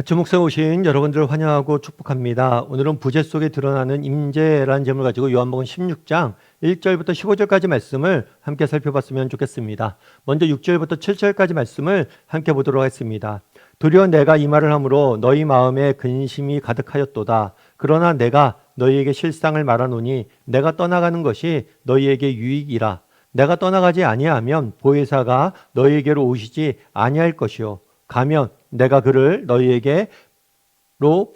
주목생 오신 여러분들을 환영하고 축복합니다. 오늘은 부재 속에 드러나는 임재라는 제목을 가지고 요한복음 16장 1절부터 15절까지 말씀을 함께 살펴봤으면 좋겠습니다. 먼저 6절부터 7절까지 말씀을 함께 보도록 하겠습니다. 도리어 내가 이 말을 함으로 너희 마음에 근심이 가득하였도다. 그러나 내가 너희에게 실상을 말하노니 내가 떠나가는 것이 너희에게 유익이라. 내가 떠나가지 아니하면 보혜사가 너희에게로 오시지 아니할 것이요 가면 내가 그를 너희에게로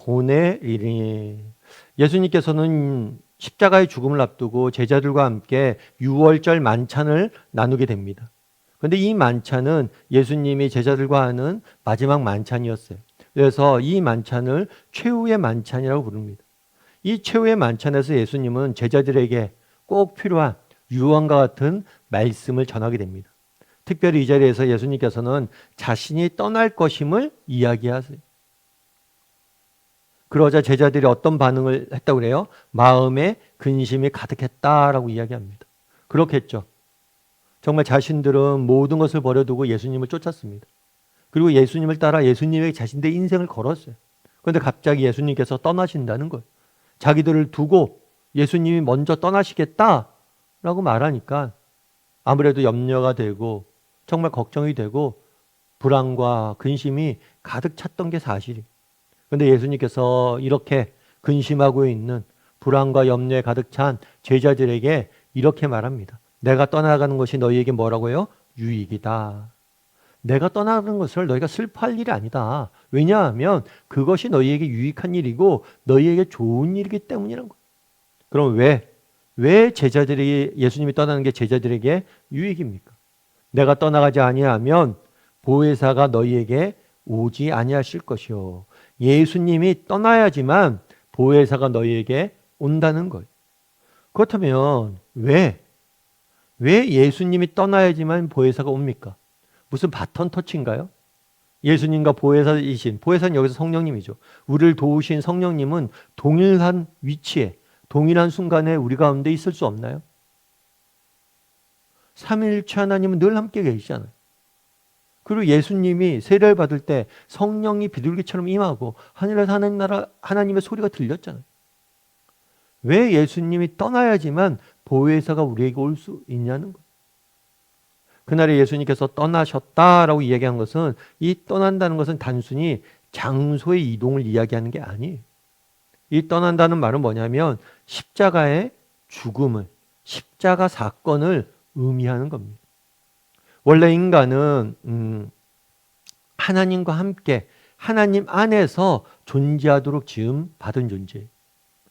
보내리니. 예수님께서는 십자가의 죽음을 앞두고 제자들과 함께 유월절 만찬을 나누게 됩니다. 그런데 이 만찬은 예수님이 제자들과 하는 마지막 만찬이었어요. 그래서 이 만찬을 최후의 만찬이라고 부릅니다. 이 최후의 만찬에서 예수님은 제자들에게 꼭 필요한 유언과 같은 말씀을 전하게 됩니다. 특별히 이 자리에서 예수님께서는 자신이 떠날 것임을 이야기하세요. 그러자 제자들이 어떤 반응을 했다고 그래요? 마음에 근심이 가득했다라고 이야기합니다. 그렇겠죠. 정말 자신들은 모든 것을 버려두고 예수님을 쫓았습니다. 그리고 예수님을 따라 예수님에게 자신들의 인생을 걸었어요. 그런데 갑자기 예수님께서 떠나신다는 거예요. 자기들을 두고 예수님이 먼저 떠나시겠다라고 말하니까 아무래도 염려가 되고 정말 걱정이 되고 불안과 근심이 가득 찼던 게 사실이에요. 그런데 예수님께서 이렇게 근심하고 있는 불안과 염려에 가득 찬 제자들에게 이렇게 말합니다. 내가 떠나가는 것이 너희에게 뭐라고요? 유익이다. 내가 떠나가는 것을 너희가 슬퍼할 일이 아니다. 왜냐하면 그것이 너희에게 유익한 일이고 너희에게 좋은 일이기 때문이라는 거예요. 그럼 왜 제자들이 예수님이 떠나는 게 제자들에게 유익입니까? 내가 떠나가지 아니하면 보혜사가 너희에게 오지 아니하실 것이요. 예수님이 떠나야지만 보혜사가 너희에게 온다는 거예요. 그렇다면 왜 예수님이 떠나야지만 보혜사가 옵니까? 무슨 바톤 터치인가요? 예수님과 보혜사는 여기서 성령님이죠. 우리를 도우신 성령님은 동일한 위치에 동일한 순간에 우리 가운데 있을 수 없나요? 삼위일체 하나님은 늘 함께 계시잖아요. 그리고 예수님이 세례를 받을 때 성령이 비둘기처럼 임하고 하늘에서 하나님의 소리가 들렸잖아요. 왜 예수님이 떠나야지만 보혜사가 우리에게 올 수 있냐는 거예요. 그날에 예수님께서 떠나셨다라고 이야기한 것은 이 떠난다는 것은 단순히 장소의 이동을 이야기하는 게 아니에요. 이 떠난다는 말은 뭐냐면 십자가의 죽음을, 십자가 사건을 의미하는 겁니다. 원래 인간은 하나님과 함께 하나님 안에서 존재하도록 지음 받은 존재예요.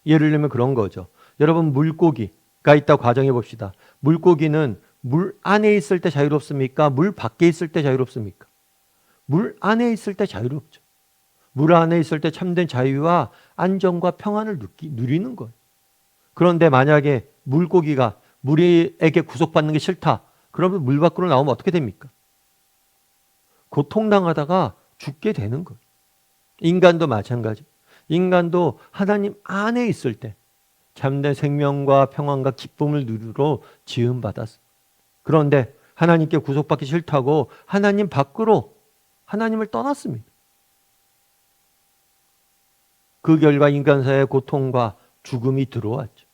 예를 들면 그런 거죠. 여러분 물고기가 있다 과정해 봅시다. 물고기는 물 안에 있을 때 자유롭습니까? 물 밖에 있을 때 자유롭습니까? 물 안에 있을 때 자유롭죠. 물 안에 있을 때 참된 자유와 안정과 평안을 누리는 거예요. 그런데 만약에 물고기가 물에게 구속받는 게 싫다. 그러면 물 밖으로 나오면 어떻게 됩니까? 고통당하다가 죽게 되는 거예요. 인간도 마찬가지. 인간도 하나님 안에 있을 때 참된 생명과 평안과 기쁨을 누리러 지음받았어요. 그런데 하나님께 구속받기 싫다고 하나님 밖으로 하나님을 떠났습니다. 그 결과 인간사의 고통과 죽음이 들어왔죠.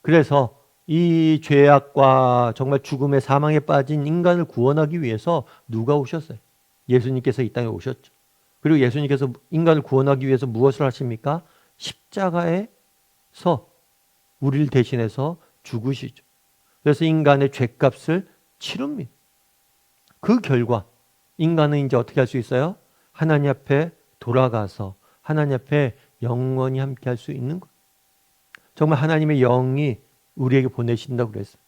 그래서 이 죄악과 정말 죽음의 사망에 빠진 인간을 구원하기 위해서 누가 오셨어요? 예수님께서 이 땅에 오셨죠. 그리고 예수님께서 인간을 구원하기 위해서 무엇을 하십니까? 십자가에서 우리를 대신해서 죽으시죠. 그래서 인간의 죄값을 치릅니다. 그 결과 인간은 이제 어떻게 할 수 있어요? 하나님 앞에 돌아가서 하나님 앞에 영원히 함께 할 수 있는 거예요. 정말 하나님의 영이 우리에게 보내신다고 그랬어요.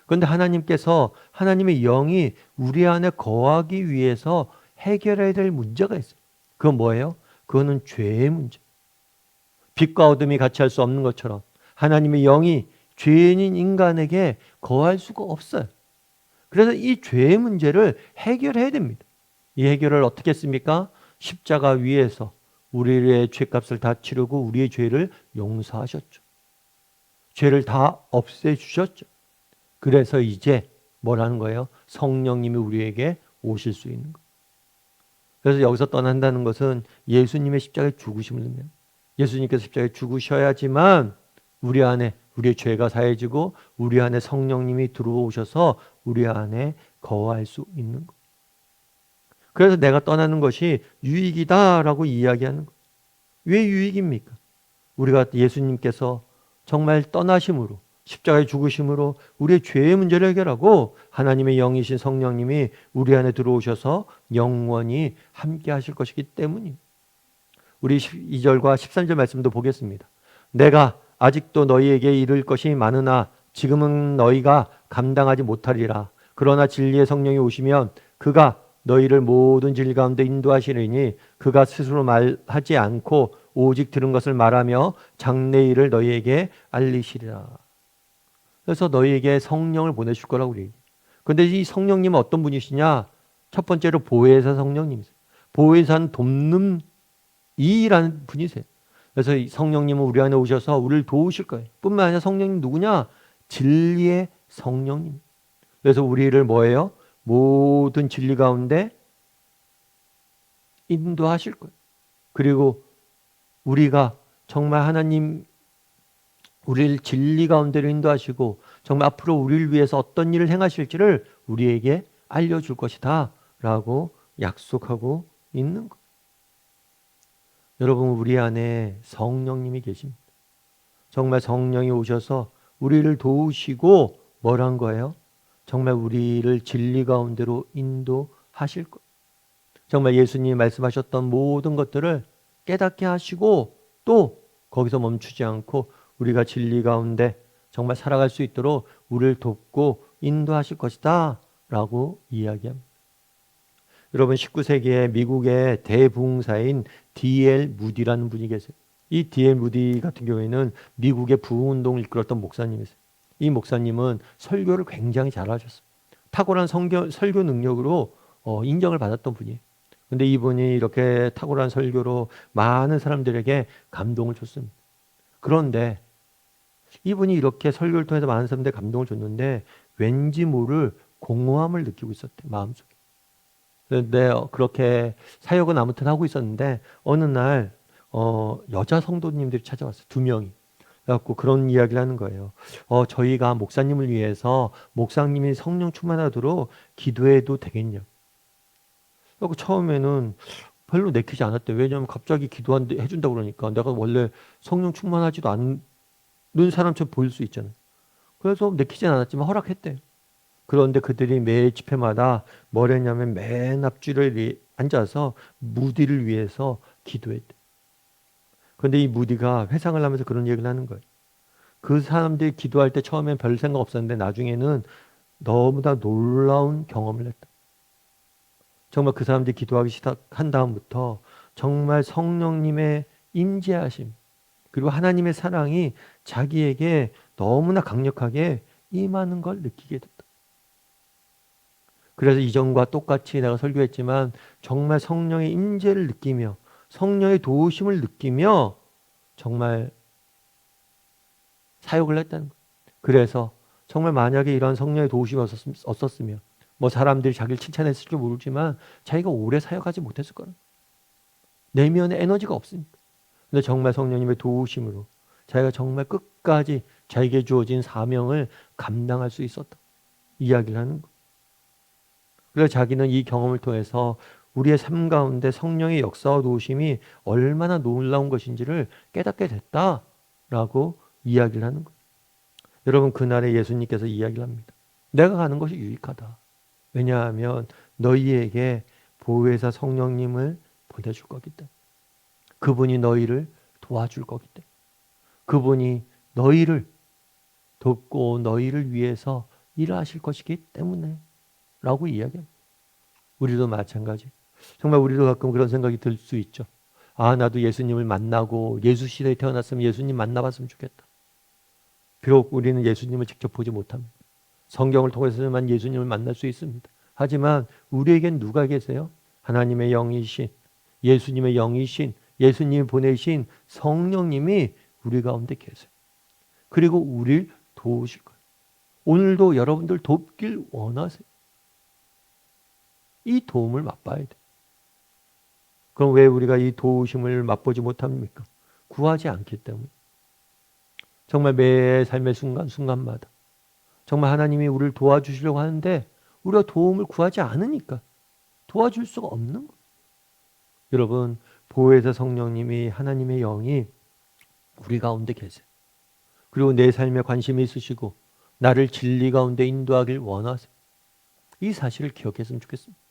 그런데 하나님께서 하나님의 영이 우리 안에 거하기 위해서 해결해야 될 문제가 있어요. 그건 뭐예요? 그거는 죄의 문제. 빛과 어둠이 같이 할 수 없는 것처럼 하나님의 영이 죄인인 인간에게 거할 수가 없어요. 그래서 이 죄의 문제를 해결해야 됩니다. 이 해결을 어떻게 했습니까? 십자가 위에서 우리의 죄값을 다 치르고 우리의 죄를 용서하셨죠. 죄를 다 없애주셨죠. 그래서 이제 뭐라는 거예요? 성령님이 우리에게 오실 수 있는 거예요. 그래서 여기서 떠난다는 것은 예수님의 십자가에 죽으심을 의미합니다. 예수님께서 십자가에 죽으셔야지만 우리 안에 우리의 죄가 사해지고 우리 안에 성령님이 들어오셔서 우리 안에 거할 수 있는 것. 그래서 내가 떠나는 것이 유익이다라고 이야기하는 것. 왜 유익입니까? 우리가 예수님께서 정말 떠나심으로 십자가에 죽으심으로 우리의 죄의 문제를 해결하고 하나님의 영이신 성령님이 우리 안에 들어오셔서 영원히 함께 하실 것이기 때문입니다. 우리 12절과 13절 말씀도 보겠습니다. 내가 아직도 너희에게 이를 것이 많으나 지금은 너희가 감당하지 못하리라. 그러나 진리의 성령이 오시면 그가 너희를 모든 진리 가운데 인도하시리니 그가 스스로 말하지 않고 오직 들은 것을 말하며 장래 일을 너희에게 알리시리라. 그래서 너희에게 성령을 보내실 거라고 그래요. 그런데 이 성령님은 어떤 분이시냐? 첫 번째로 보혜사 성령님이세요. 보혜사는 돕는 이라는 분이세요. 그래서 이 성령님은 우리 안에 오셔서 우리를 도우실 거예요. 뿐만 아니라 성령님 누구냐? 진리의 성령님. 그래서 우리를 뭐예요? 모든 진리 가운데 인도하실 거예요. 그리고 우리가 정말 하나님 우리를 진리 가운데로 인도하시고 정말 앞으로 우리를 위해서 어떤 일을 행하실지를 우리에게 알려줄 것이다 라고 약속하고 있는 것. 여러분, 우리 안에 성령님이 계십니다. 정말 성령이 오셔서 우리를 도우시고 뭐란 거예요? 정말 우리를 진리 가운데로 인도하실 것. 정말 예수님이 말씀하셨던 모든 것들을 깨닫게 하시고 또 거기서 멈추지 않고 우리가 진리 가운데 정말 살아갈 수 있도록 우리를 돕고 인도하실 것이다 라고 이야기합니다. 여러분, 19세기에 미국의 대부흥사인 D.L. 무디라는 분이 계세요. 이 D.L. 무디 같은 경우에는 미국의 부흥운동을 이끌었던 목사님이세요. 이 목사님은 설교를 굉장히 잘하셨어요. 탁월한 설교 능력으로 인정을 받았던 분이에요. 근데 이분이 이렇게 탁월한 설교로 많은 사람들에게 감동을 줬습니다. 그런데 이분이 이렇게 설교를 통해서 많은 사람들에게 감동을 줬는데 왠지 모를 공허함을 느끼고 있었대요. 마음속에. 그런데 그렇게 사역은 아무튼 하고 있었는데 어느 날 여자 성도님들이 찾아왔어요. 2명이. 그래갖고 그런 이야기를 하는 거예요. 저희가 목사님을 위해서 목사님이 성령 충만하도록 기도해도 되겠냐. 그래갖고 처음에는 별로 내키지 않았대요. 왜냐하면 갑자기 해준다고 그러니까 내가 원래 성령 충만하지도 않는 사람처럼 보일 수 있잖아요. 그래서 내키진 않았지만 허락했대요. 그런데 그들이 매 집회마다 뭘 했냐면 맨 앞줄에 앉아서 무디를 위해서 기도했대. 그런데 이 무디가 회상을 하면서 그런 얘기를 하는 거예요. 그 사람들이 기도할 때 처음엔 별 생각 없었는데 나중에는 너무나 놀라운 경험을 했다. 정말 그 사람들이 기도하기 시작한 다음부터 정말 성령님의 임재하심 그리고 하나님의 사랑이 자기에게 너무나 강력하게 임하는 걸 느끼게 됐다. 그래서 이전과 똑같이 내가 설교했지만 정말 성령의 임재를 느끼며 성령의 도우심을 느끼며 정말 사역을 했다는 거예요. 그래서 정말 만약에 이런 성령의 도우심이 없었으면 뭐 사람들이 자기를 칭찬했을지 모르지만 자기가 오래 사역하지 못했을 거예요. 내면에 에너지가 없으니까. 근데 정말 성령님의 도우심으로 자기가 정말 끝까지 자기에게 주어진 사명을 감당할 수 있었다. 이야기를 하는 거예요. 그래서 자기는 이 경험을 통해서 우리의 삶 가운데 성령의 역사와 도우심이 얼마나 놀라운 것인지를 깨닫게 됐다라고 이야기를 하는 거예요. 여러분, 그날에 예수님께서 이야기를 합니다. 내가 가는 것이 유익하다. 왜냐하면 너희에게 보혜사 성령님을 보내줄 거기 때문에. 그분이 너희를 도와줄 거기 때문에. 그분이 너희를 돕고 너희를 위해서 일하실 것이기 때문에 라고 이야기합니다. 우리도 마찬가지. 정말 우리도 가끔 그런 생각이 들 수 있죠. 아, 나도 예수님을 만나고 예수 시대에 태어났으면 예수님 만나봤으면 좋겠다. 비록 우리는 예수님을 직접 보지 못합니다. 성경을 통해서만 예수님을 만날 수 있습니다. 하지만 우리에겐 누가 계세요? 하나님의 영이신, 예수님의 영이신, 예수님이 보내신 성령님이 우리 가운데 계세요. 그리고 우리를 도우실 거예요. 오늘도 여러분들 돕길 원하세요. 이 도움을 맛봐야 돼요. 그럼 왜 우리가 이 도우심을 맛보지 못합니까? 구하지 않기 때문에. 정말 매 삶의 순간순간마다 정말 하나님이 우리를 도와주시려고 하는데 우리가 도움을 구하지 않으니까 도와줄 수가 없는 거예요. 여러분, 보혜사 성령님이, 하나님의 영이 우리 가운데 계세요. 그리고 내 삶에 관심이 있으시고 나를 진리 가운데 인도하길 원하세요. 이 사실을 기억했으면 좋겠습니다.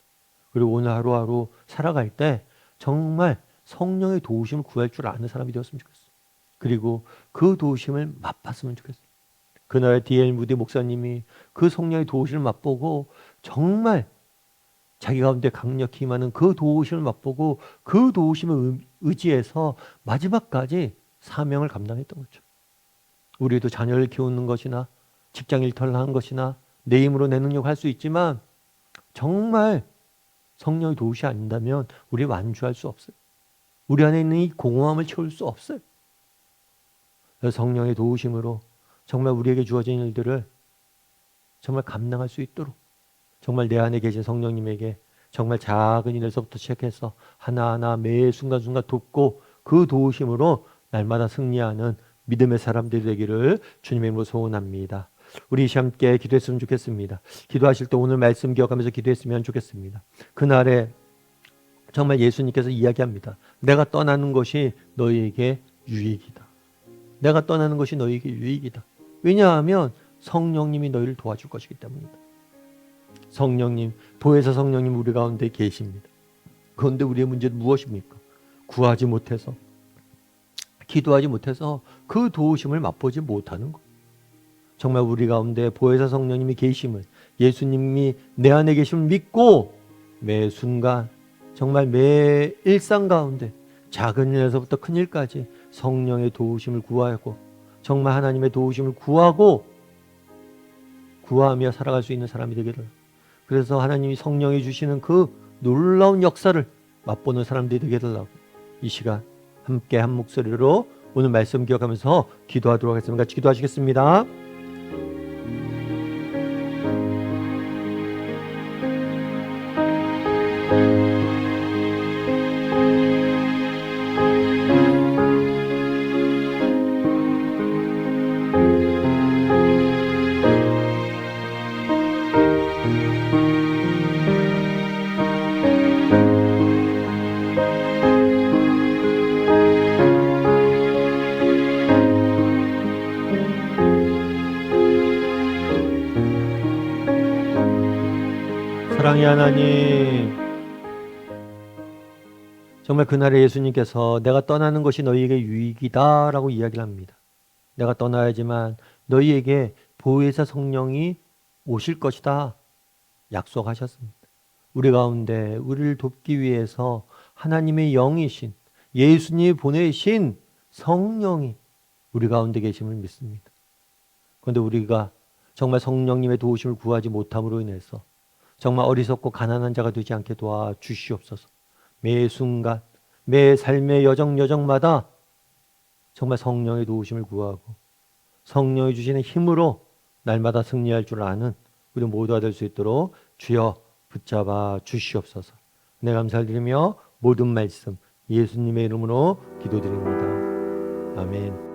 그리고 오늘 하루하루 살아갈 때 정말 성령의 도우심을 구할 줄 아는 사람이 되었으면 좋겠어요. 그리고 그 도우심을 맛봤으면 좋겠어요. 그날 D.L. 무디 목사님이 그 성령의 도우심을 맛보고 정말 자기 가운데 강력히 임하는 그 도우심을 맛보고 그 도우심을 의지해서 마지막까지 사명을 감당했던 거죠. 우리도 자녀를 키우는 것이나 직장 일터를 하는 것이나 내 힘으로 내 능력을 할 수 있지만 정말 성령의 도우심이 아닌다면 우리 완주할 수 없어요. 우리 안에 있는 이 공허함을 채울 수 없어요. 그래서 성령의 도우심으로 정말 우리에게 주어진 일들을 정말 감당할 수 있도록 정말 내 안에 계신 성령님에게 정말 작은 일에서부터 시작해서 하나하나 매 순간순간 돕고 그 도우심으로 날마다 승리하는 믿음의 사람들이 되기를 주님의 이름으로 소원합니다. 우리 함께 기도했으면 좋겠습니다. 기도하실 때 오늘 말씀 기억하면서 기도했으면 좋겠습니다. 그날에 정말 예수님께서 이야기합니다. 내가 떠나는 것이 너희에게 유익이다. 내가 떠나는 것이 너희에게 유익이다. 왜냐하면 성령님이 너희를 도와줄 것이기 때문이다. 성령님, 보혜사 성령님 우리 가운데 계십니다. 그런데 우리의 문제는 무엇입니까? 구하지 못해서, 기도하지 못해서 그 도우심을 맛보지 못하는 것. 정말 우리 가운데 보혜사 성령님이 계심을, 예수님이 내 안에 계심을 믿고 매 순간 정말 매 일상 가운데 작은 일에서부터 큰 일까지 성령의 도우심을 구하고 정말 하나님의 도우심을 구하며 살아갈 수 있는 사람이 되기를, 그래서 하나님이 성령이 주시는 그 놀라운 역사를 맛보는 사람들이 되기를 하고 이 시간 함께 한 목소리로 오늘 말씀 기억하면서 기도하도록 하겠습니다. 같이 기도하시겠습니다. 사랑의 하나님, 정말 그날에 예수님께서 내가 떠나는 것이 너희에게 유익이다 라고 이야기를 합니다. 내가 떠나야지만 너희에게 보혜사 성령이 오실 것이다 약속하셨습니다. 우리 가운데 우리를 돕기 위해서 하나님의 영이신 예수님이 보내신 성령이 우리 가운데 계심을 믿습니다. 그런데 우리가 정말 성령님의 도우심을 구하지 못함으로 인해서 정말 어리석고 가난한 자가 되지 않게 도와주시옵소서. 매 순간 매 삶의 여정마다 정말 성령의 도우심을 구하고 성령이 주시는 힘으로 날마다 승리할 줄 아는 우리 모두가 될 수 있도록 주여 붙잡아 주시옵소서. 네, 감사를 드리며 모든 말씀 예수님의 이름으로 기도드립니다. 아멘.